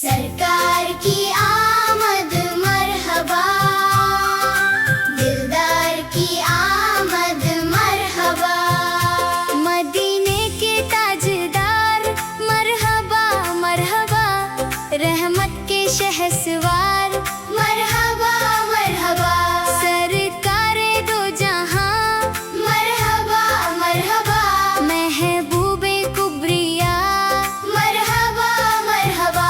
सरकार की आमद मरहबा, दिलदार की आमद मरहबा, मदीने के ताजदार मरहबा मरहबा, रहमत के शहसवार मरहबा मरहबा, सरकारे दो जहां मरहबा मरहबा, महबूबे कुबरिया मरहबा मरहबा।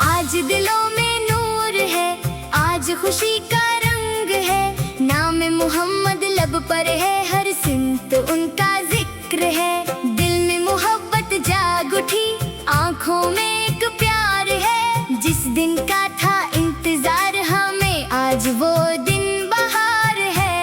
आज दिलों में नूर है, आज खुशी का रंग है, नाम मोहम्मद लब पर है, हर सिमत उनका जिक्र है, दिल में मोहब्बत जाग उठी, आंखों में एक प्यार है, जिस दिन का था इंतजार हमें आज वो दिन बहार है।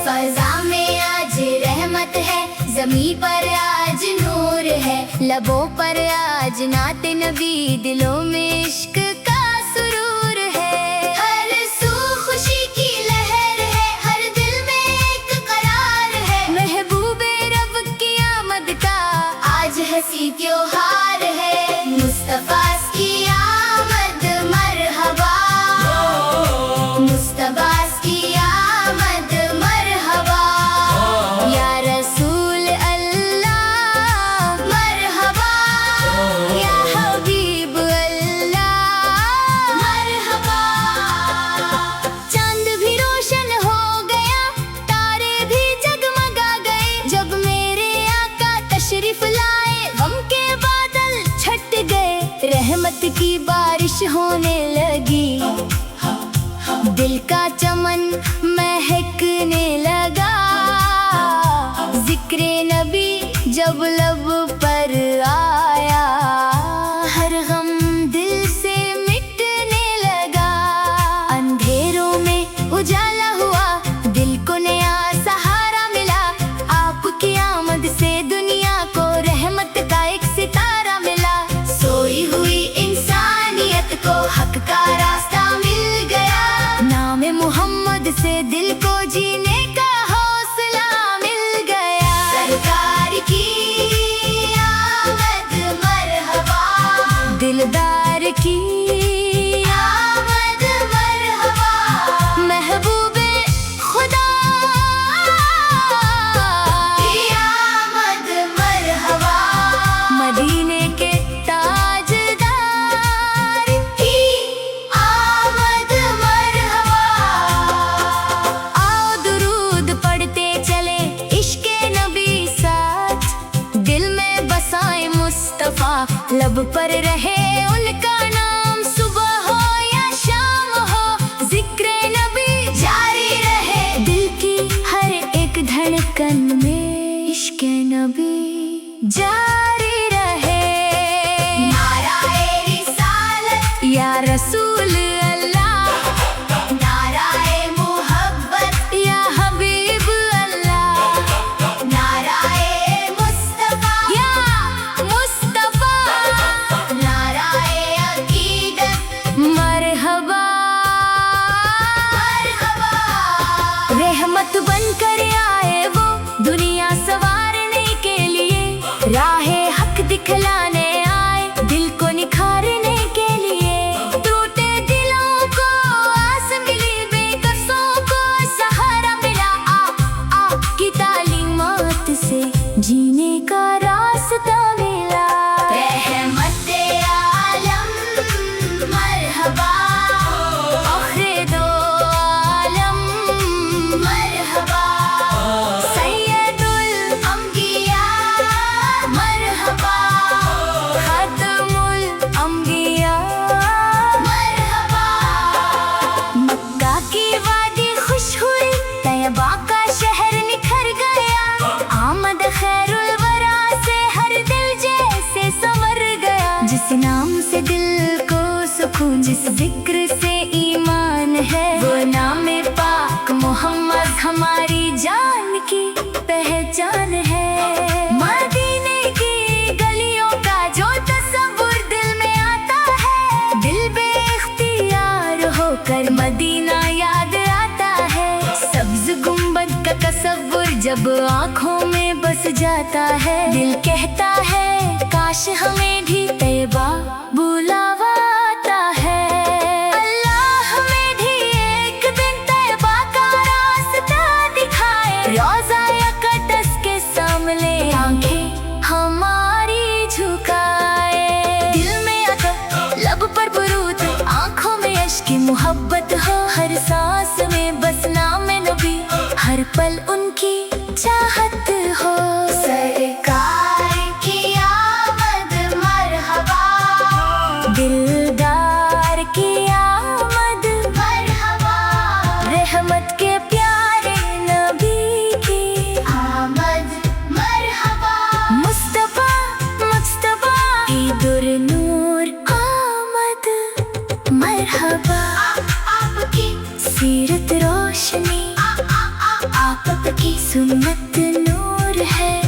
फजा में आज रहमत है, ज़मीं पर आज नूर है, लबों पर आज नाते नबी, दिलों में इश्क का सुरूर है, हर सू खुशी की लहर है, हर दिल में एक करार है, महबूबे रब की आमद का आज हंसी त्योहार है, मुस्तफा की आमद मरहबा, मुस्तफा की आमद मरहबा, या रसूल अल्लाह मरहबा, या हबीब अल्लाह मरहबा। चांद भी रोशन हो गया, तारे भी जगमगा गए, जब मेरे आका तशरीफ लाए, गम के बादल छट गए, रहमत की बारिश होने लगी, दिल का चमन महकने लगा, जिक्रे नबी जब लब पर आया, हर गम दिल से मिटने लगा, अंधेरों में उजाला हुआ, दिल को नया सहारा मिला, आपकी आमद से दुनिया को रहमत का एक सितारा मिला, सोई हुई इंसानियत को हक का रास्ता मिल गया, नाम मोहम्मद से दिल को जीने का हौसला मिल गया, सरकार की आमद मरहबा, दिलदार की आमद मरहबा, महबूबे खुदा की आमद मरहबा, मदीने के ताजदार की आमद मरहबा। आओ दुरूद पढ़ते चले, इश्क़े नबी साथ, दिल में बसाए मुस्तफा, लब पर रहे उनका नाम, सुबह हो या शाम हो, जिक्रे नबी जारी रहे, दिल की हर एक धड़कन में इश्क़े नबी जारी रहे, नाराए रिसालत या रसूल अल्लाह, नाराए मोहब्बत या हबीब अल्लाह, नाराए मुस्तफा या मुस्तफा, नाराए अकीदत मरहबा मरहबा। रहमत बनकर आए वो दुनिया संवारने के लिए, राहे हक दिखलाने आए, दिल को निखारने के लिए, टूटे दिलों को आस मिली, बेकसों को सहारा मिला, आपकी तालीमात से जीने का रास्ता मिला, रहमत आलम मरहबा, आखिर दो आलम मरहबा, सैयदुल अंबिया मरहबा, खातमुल अंबिया मरहबा। मक्का की वादी खुश हुई, तैयबा का शहर निखर गया, आमद खैरुल वरा से हर दिल जैसे संवर गया, जिस नाम से दिल को सुकून, जिस जिक्र से ईमान है, वो नाम पाक मोहम्मद हमारी जान की पहचान है, मदीने की गलियों का जो तस्वुर दिल में आता है, दिल बेख्तियार होकर मदीना याद आता है, सब्ज गुंबद का तस्वुर जब आँखों में बस जाता है, दिल कहता है काश हमें भी तैयबा बुलावा पल उनकी चाहत हो। सरकार की आमद मरहबा, दिलदार की आमद मरहबा, रहमत के प्यारे नबी की आमद मरहबा, मुस्तफा मुस्तफा ईदुर नूर आमद मरहबा। आपकी सीरत रोशनी, आपकी सुन्नत नूर है।